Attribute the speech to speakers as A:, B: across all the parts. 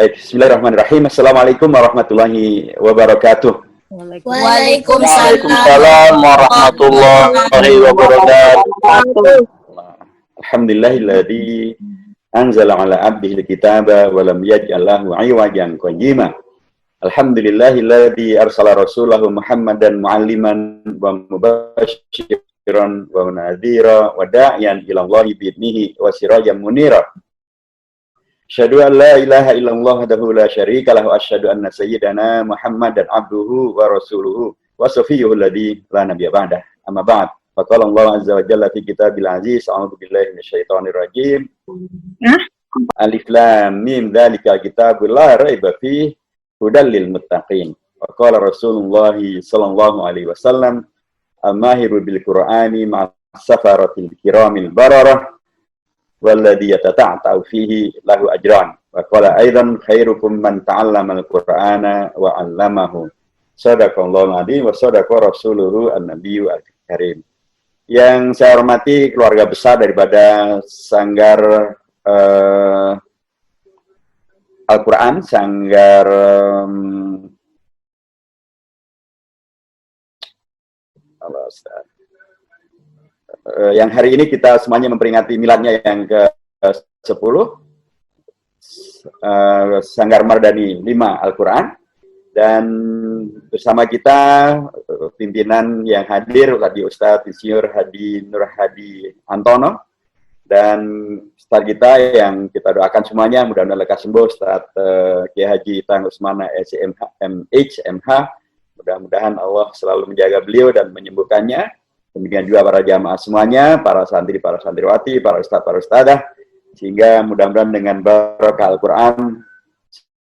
A: Bismillahirrahmanirrahim. Assalamualaikum warahmatullahi wabarakatuh.
B: Waalaikumsalam warahmatullahi wabarakatuh.
A: Alhamdulillahilladzi anzala ala abdihi alkitaba wa lam yaj'al lahu 'iwajan qayyima. Alhamdulillahilladzi arsala rasulahu Muhammadan mu'alliman wa mubasysyiran wa munadzira wa da'iyan ila Allahi bi'idnihi wa sirajan munira. Asyhadu an la ilaha illallah wahdahu la syarika lahu, asyhadu anna sayyidana Muhammadan abduhu wa rasuluhu wa safiyyuhu alladzi la nabiyya ba'dah. Amma ba'd. Faqala Allah azza wa jalla fi kitabil aziz, a'udzu billahi minasyaitonir rajim. Alif lam mim dzalikal kitabul la raiba fihi hudal lil muttaqin. Wa qala Rasulullah sallallahu alaihi wasallam, "Al-mahiru bil Qur'ani ma'a safaratil kiramil bararah walladhi yatata'ta'u fihi lahu ajran." Wa qala aidan khairukum man ta'allama al-Qur'ana wa 'allamahu. Shadaqallahul 'azim wa shadaqa rasuluhu an-nabiyyu al-karim. Yang saya hormati keluarga besar daripada Sanggar Al-Quran, Sanggar yang hari ini kita semuanya memperingati miladnya yang ke-10, Sanggar Mardani 5 Al-Quran, dan bersama kita pimpinan yang hadir tadi Ustadz Insinyur Hadi Nur Hadi Antono, dan Ustadz kita yang kita doakan semuanya mudah-mudahan lekas sembuh, Ustadz Kiai Haji Tang Usmana SMH, mudah-mudahan Allah selalu menjaga beliau dan menyembuhkannya. Demikian juga para jamaah semuanya, para santri, para santriwati, para ustadz, para ustadzah, sehingga mudah-mudahan dengan barokah Al-Quran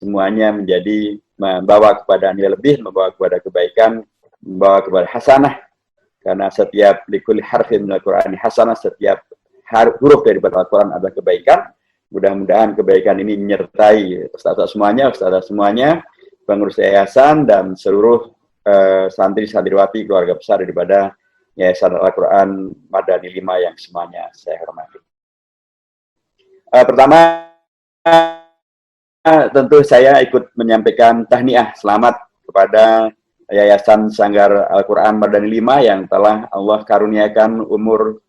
A: semuanya menjadi membawa kepada nilai lebih, membawa kepada kebaikan, membawa kepada hasanah. Karena setiap likul harfin minal Qur'ani hasanah, setiap huruf daripada Al-Quran adalah kebaikan. Mudah-mudahan kebaikan ini menyertai ustadzah semuanya, ustadzah semuanya, pengurus yayasan, dan seluruh santri-santriwati keluarga besar daripada Yayasan Al-Quran Madani 5 yang semuanya saya hormati. Pertama, tentu saya ikut menyampaikan tahniah selamat kepada Yayasan Sanggar Al-Quran Madani 5 yang telah Allah karuniakan umur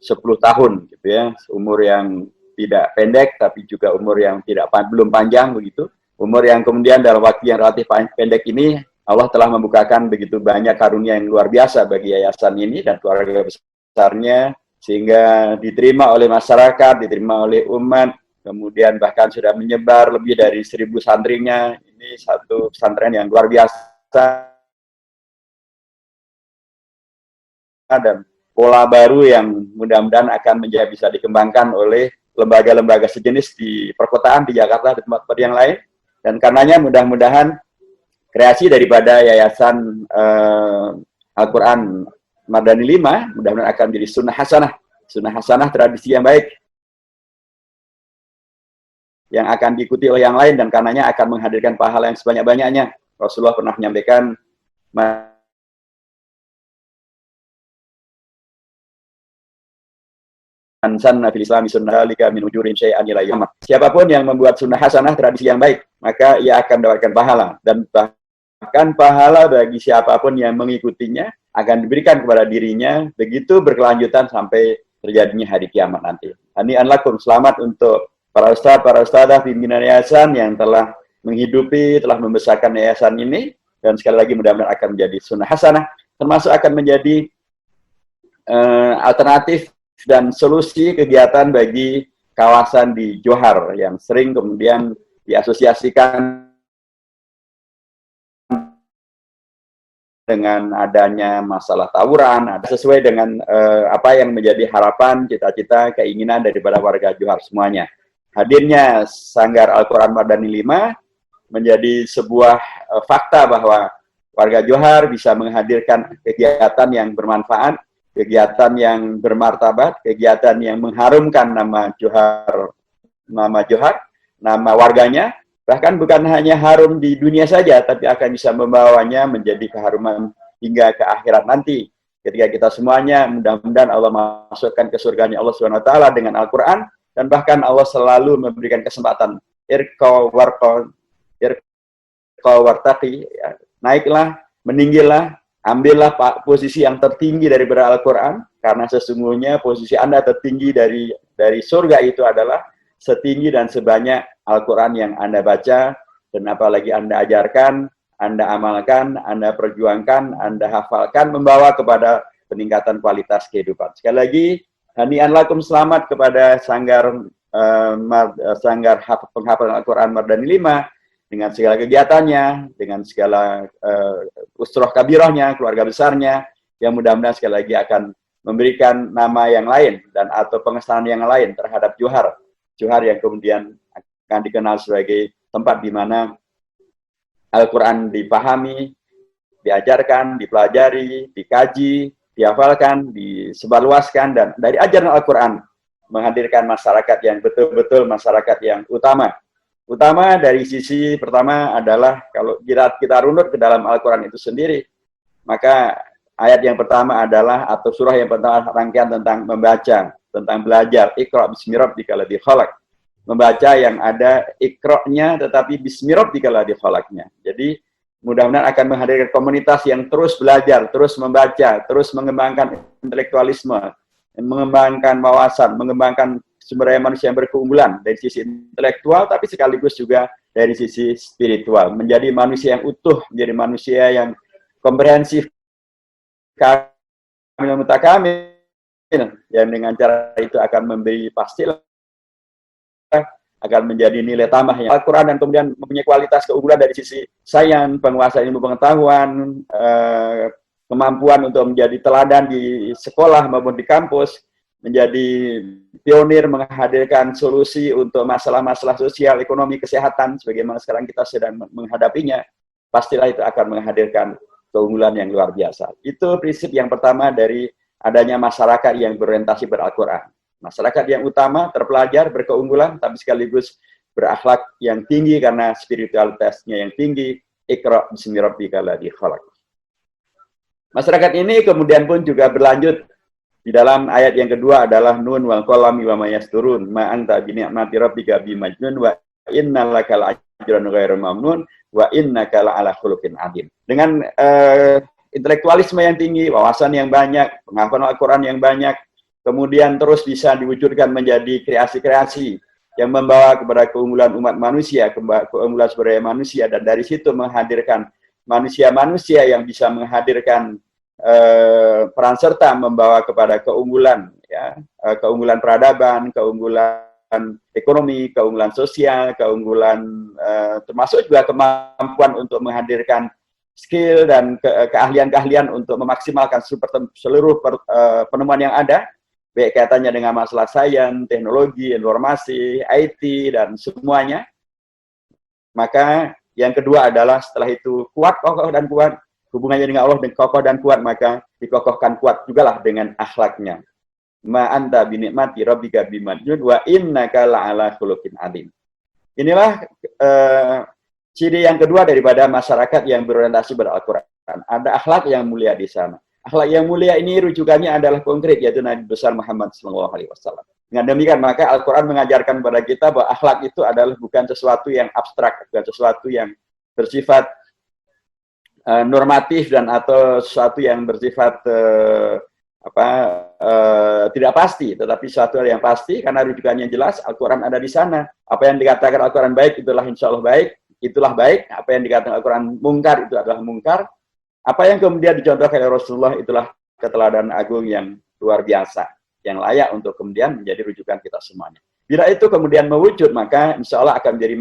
A: 10 tahun, gitu ya, umur yang tidak pendek tapi juga umur yang belum panjang begitu, umur yang kemudian dalam waktu yang relatif pendek ini Allah telah membukakan begitu banyak karunia yang luar biasa bagi yayasan ini dan keluarga besarnya, sehingga diterima oleh masyarakat, diterima oleh umat, kemudian bahkan sudah menyebar lebih dari 1000 santrinya. Ini satu pesantren yang luar biasa dan pola baru yang mudah-mudahan akan menjadi bisa dikembangkan oleh lembaga-lembaga sejenis di perkotaan, di Jakarta, di tempat-tempat yang lain. Dan karenanya mudah-mudahan kreasi daripada Yayasan Al-Quran Madani 5 mudah-mudahan akan menjadi sunnah hasanah, tradisi yang baik yang akan diikuti oleh yang lain, dan karenanya akan menghadirkan pahala yang sebanyak-banyaknya. Rasulullah pernah menyampaikan, siapapun yang membuat sunnah hasanah, tradisi yang baik, maka ia akan mendapatkan pahala, dan bahkan pahala bagi siapapun yang mengikutinya akan diberikan kepada dirinya, begitu berkelanjutan sampai terjadinya hari kiamat nanti. Hani'an lakum, selamat untuk para ustadz, para ustadzah, pimpinan yayasan yang telah menghidupi, telah membesarkan yayasan ini, dan sekali lagi mudah-mudahan akan menjadi sunnah hasanah, termasuk akan menjadi alternatif dan solusi kegiatan bagi kawasan di Johar yang sering kemudian diasosiasikan dengan adanya masalah tawuran, sesuai dengan apa yang menjadi harapan, cita-cita, keinginan daripada warga Johar semuanya. Hadirnya Sanggar Al-Quran Madani 5 menjadi sebuah fakta bahwa warga Johar bisa menghadirkan kegiatan yang bermanfaat, kegiatan yang bermartabat, kegiatan yang mengharumkan nama Johar, nama warganya, bahkan bukan hanya harum di dunia saja, tapi akan bisa membawanya menjadi keharuman hingga ke akhirat nanti. Ketika kita semuanya mudah-mudahan Allah masukkan ke surganya Allah SWT dengan Al-Quran, dan bahkan Allah selalu memberikan kesempatan irqa wartaqi, ya. Naiklah, meninggilah, ambillah posisi yang tertinggi dari Al-Quran, karena sesungguhnya posisi Anda tertinggi dari surga itu adalah setinggi dan sebanyak Al-Quran yang Anda baca, dan apalagi Anda ajarkan, Anda amalkan, Anda perjuangkan, Anda hafalkan, membawa kepada peningkatan kualitas kehidupan. Sekali lagi, hani'an lakum, selamat kepada sanggar penghafal Al-Quran Mardani 5, dengan segala kegiatannya, dengan segala usroh kabirahnya, keluarga besarnya, yang mudah-mudahan sekali lagi akan memberikan nama yang lain dan atau pengesahan yang lain terhadap Johar yang kemudian akan dikenal sebagai tempat di mana Al-Quran dipahami, diajarkan, dipelajari, dikaji, dihafalkan, disebarluaskan, dan dari ajaran Al-Quran menghadirkan masyarakat yang betul-betul masyarakat yang utama. Utama dari sisi pertama adalah kalau kita runut ke dalam Al-Quran itu sendiri, maka ayat yang pertama adalah, atau surah yang pertama rangkaian tentang membaca, tentang belajar. Iqra bismi rabbikal ladzi khalaq. Membaca yang ada iqra-nya tetapi bismi rabbikal ladzi khalaqnya. Jadi mudah-mudahan akan menghadirkan komunitas yang terus belajar, terus membaca, terus mengembangkan intelektualisme, mengembangkan wawasan, mengembangkan sumber daya manusia yang berkeunggulan dari sisi intelektual, tapi sekaligus juga dari sisi spiritual. Menjadi manusia yang utuh, menjadi manusia yang komprehensif, kamil mutakamil, yang dengan cara itu akan memberi pastilah akan menjadi nilai tambah yang Al-Quran, dan kemudian mempunyai kualitas keunggulan dari sisi sains, penguasaan ilmu pengetahuan, kemampuan untuk menjadi teladan di sekolah maupun di kampus, menjadi pionir menghadirkan solusi untuk masalah-masalah sosial, ekonomi, kesehatan, sebagaimana sekarang kita sedang menghadapinya, pastilah itu akan menghadirkan keunggulan yang luar biasa. Itu prinsip yang pertama dari adanya masyarakat yang berorientasi ber-Al-Quran. Masyarakat yang utama, terpelajar, berkeunggulan, tapi sekaligus berakhlak yang tinggi karena spiritualitasnya yang tinggi. Iqra bismi rabbikal ladzi khalaq. Masyarakat ini kemudian pun juga berlanjut di dalam ayat yang kedua adalah nun wal qalami wa ma yasturun ma anta bi ni'mati rabbika bimajnun wa innalaka la'ajran ghairu mamnun wa innaka la'ala khuluqin adzim. Dengan intelektualisme yang tinggi, wawasan yang banyak, penghafalan Al-Quran yang banyak, kemudian terus bisa diwujudkan menjadi kreasi-kreasi yang membawa kepada keunggulan umat manusia, keunggulan sumber daya manusia, dan dari situ menghadirkan manusia-manusia yang bisa menghadirkan peran serta membawa kepada keunggulan, ya, keunggulan peradaban, keunggulan ekonomi, keunggulan sosial, keunggulan termasuk juga kemampuan untuk menghadirkan skill dan keahlian-keahlian untuk memaksimalkan seluruh penemuan yang ada, baik kaitannya dengan masalah sains, teknologi, informasi, IT, dan semuanya. Maka yang kedua adalah setelah itu kuat, kokoh, dan kuat. Hubungannya dengan Allah dan kokoh dan kuat, maka dikokohkan kuat juga lah dengan akhlaknya. Ma anta bi ni'mati rabbika bimajnun wa innaka la'ala khuluqin adzim. Inilah ciri yang kedua daripada masyarakat yang berorientasi ber-Al-Quran. Ada akhlak yang mulia di sana. Akhlak yang mulia ini rujukannya adalah konkret, yaitu Nabi besar Muhammad SAW. Dengan demikian, maka Al-Quran mengajarkan kepada kita bahwa akhlak itu adalah bukan sesuatu yang abstrak, bukan sesuatu yang bersifat normatif dan atau sesuatu yang bersifat tidak pasti, tetapi sesuatu yang pasti karena rujukannya jelas. Al-Quran ada di sana. Apa yang dikatakan Al-Quran baik, itulah insya Allah baik, itulah baik. Apa yang dikatakan Al-Quran mungkar, itu adalah mungkar. Apa yang kemudian dicontohkan oleh Rasulullah, itulah keteladanan agung yang luar biasa, yang layak untuk kemudian menjadi rujukan kita semuanya. Bila itu kemudian mewujud, maka insya Allah akan menjadi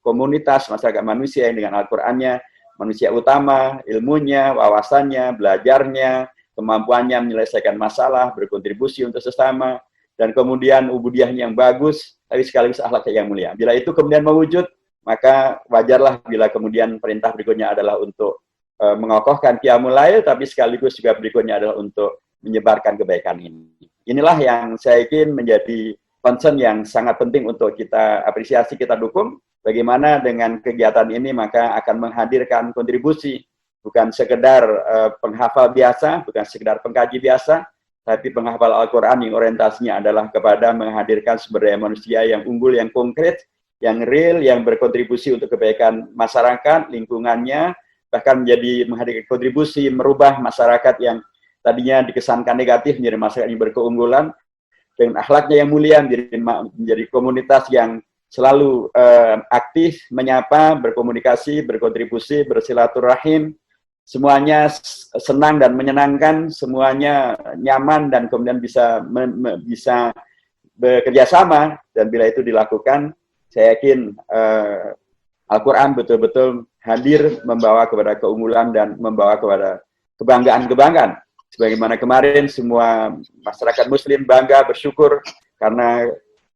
A: komunitas masyarakat manusia yang dengan Al-Qurannya, manusia utama, ilmunya, wawasannya, belajarnya, kemampuannya menyelesaikan masalah, berkontribusi untuk sesama, dan kemudian ubudiahnya yang bagus, tapi sekaligus akhlaknya yang mulia. Bila itu kemudian mewujud, maka wajarlah bila kemudian perintah berikutnya adalah untuk mengokohkan qiyamul lail, tapi sekaligus juga berikutnya adalah untuk menyebarkan kebaikan ini. Inilah yang saya ingin menjadi concern yang sangat penting untuk kita apresiasi, kita dukung. Bagaimana dengan kegiatan ini maka akan menghadirkan kontribusi, bukan sekedar penghafal biasa, bukan sekedar pengkaji biasa, tapi penghafal Al-Quran yang orientasinya adalah kepada menghadirkan sumber daya manusia yang unggul, yang konkret, yang real, yang berkontribusi untuk kebaikan masyarakat, lingkungannya, bahkan menjadi menghadirkan kontribusi merubah masyarakat yang tadinya dikesankan negatif menjadi masyarakat yang berkeunggulan, dengan akhlaknya yang mulia menjadi komunitas yang selalu aktif, menyapa, berkomunikasi, berkontribusi, bersilaturahim, semuanya senang dan menyenangkan, semuanya nyaman dan kemudian bisa bekerja sama. Dan bila itu dilakukan, saya yakin Al-Quran betul-betul hadir membawa kepada keunggulan dan membawa kepada kebanggaan-kebanggaan. Sebagaimana kemarin semua masyarakat muslim bangga, bersyukur karena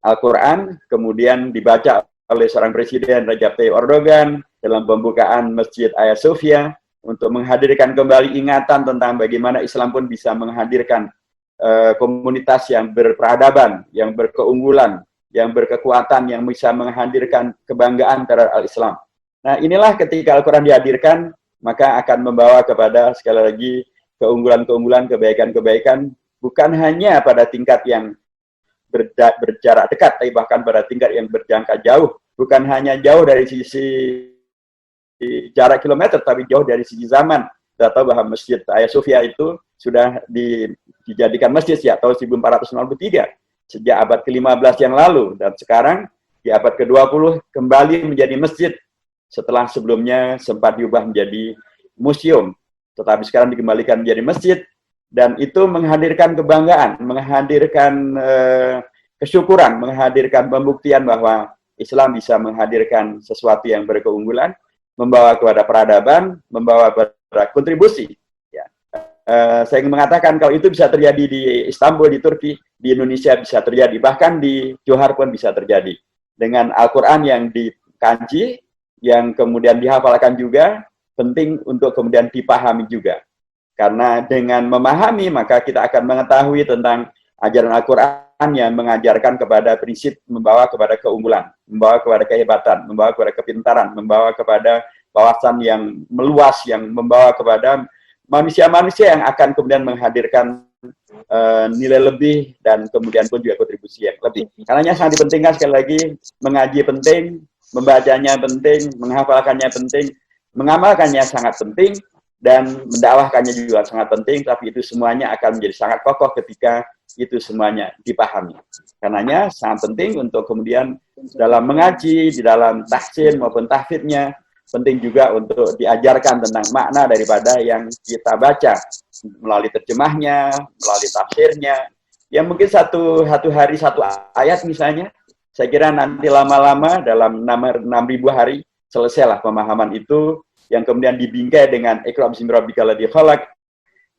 A: Al-Quran kemudian dibaca oleh seorang presiden Recep Tayyip Erdogan dalam pembukaan Masjid Hagia Sophia untuk menghadirkan kembali ingatan tentang bagaimana Islam pun bisa menghadirkan komunitas yang berperadaban, yang berkeunggulan, yang berkekuatan, yang bisa menghadirkan kebanggaan terhadap Al-Islam. Nah, inilah ketika Al-Quran dihadirkan, maka akan membawa kepada, sekali lagi, keunggulan-keunggulan, kebaikan-kebaikan, bukan hanya pada tingkat yang berjarak dekat, tapi bahkan pada tingkat yang berjangka jauh. Bukan hanya jauh dari sisi jarak kilometer, tapi jauh dari sisi zaman. Kita tahu bahwa Masjid Hagia Sophia itu sudah dijadikan masjid sejak tahun 1453, sejak abad ke-15 yang lalu. Dan sekarang, di abad ke-20, kembali menjadi masjid, setelah sebelumnya sempat diubah menjadi museum. Tetapi sekarang dikembalikan menjadi masjid, dan itu menghadirkan kebanggaan, menghadirkan kesyukuran, menghadirkan pembuktian bahwa Islam bisa menghadirkan sesuatu yang berkeunggulan, membawa kepada peradaban, membawa kepada kontribusi. Ya. Saya ingin mengatakan kalau itu bisa terjadi di Istanbul, di Turki, di Indonesia bisa terjadi, bahkan di Johor pun bisa terjadi. Dengan Al-Quran yang dikanji, yang kemudian dihafalkan juga, penting untuk kemudian dipahami juga. Karena dengan memahami, maka kita akan mengetahui tentang ajaran Al-Quran yang mengajarkan kepada prinsip membawa kepada keunggulan, membawa kepada kehebatan, membawa kepada kepintaran, membawa kepada wawasan yang meluas, yang membawa kepada manusia-manusia yang akan kemudian menghadirkan nilai lebih dan kemudian pun juga kontribusi yang lebih. Karenanya sangat dipentingkan, sekali lagi, mengaji penting, membacanya penting, menghafalkannya penting, mengamalkannya sangat penting, dan mendakwahkannya juga sangat penting, tapi itu semuanya akan menjadi sangat kokoh ketika itu semuanya dipahami. Karenanya sangat penting untuk kemudian dalam mengaji, di dalam tahsin maupun tahfidnya, penting juga untuk diajarkan tentang makna daripada yang kita baca, melalui terjemahnya, melalui tafsirnya. Ya mungkin satu hari satu ayat misalnya, saya kira nanti lama-lama dalam 6.000 hari selesailah pemahaman itu, yang kemudian dibingkai dengan Iqra bismi rabbikal ladzi khalaq,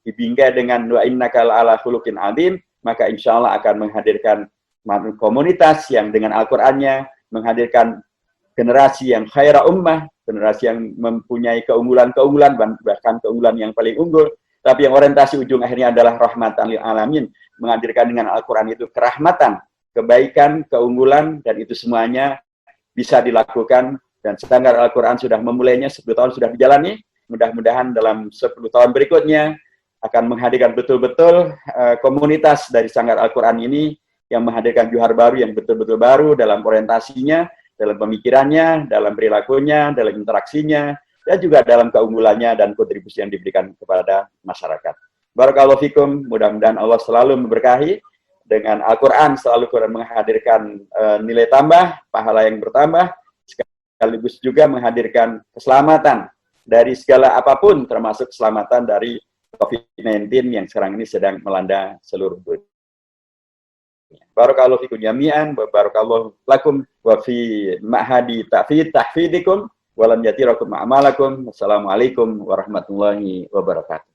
A: dibingkai dengan wa innaka la'ala khuluqin adzim, maka insya Allah akan menghadirkan komunitas yang dengan Al-Qur'annya menghadirkan generasi yang khaira ummah, generasi yang mempunyai keunggulan-keunggulan, bahkan keunggulan yang paling unggul, tapi yang orientasi ujung akhirnya adalah rahmatan lil alamin, menghadirkan dengan Al-Qur'an itu kerahmatan, kebaikan, keunggulan, dan itu semuanya bisa dilakukan. Dan Sanggar Al-Quran sudah memulainya, 10 tahun sudah dijalani, mudah-mudahan dalam 10 tahun berikutnya akan menghadirkan betul-betul komunitas dari Sanggar Al-Quran ini yang menghadirkan Johor baru yang betul-betul baru dalam orientasinya, dalam pemikirannya, dalam perilakunya, dalam interaksinya, dan juga dalam keunggulannya dan kontribusi yang diberikan kepada masyarakat. Barakallahu fikum, mudah-mudahan Allah selalu memberkahi, dengan Al-Quran selalu menghadirkan nilai tambah, pahala yang bertambah, sekaligus juga menghadirkan keselamatan dari segala apapun, termasuk keselamatan dari COVID-19 yang sekarang ini sedang melanda seluruh dunia. Barakallahu fikum jami'an, barakallahu lakum wa fi ma'hadi tahfidikum, walam yatirakum a'malakum. Wassalamualaikum warahmatullahi wabarakatuh.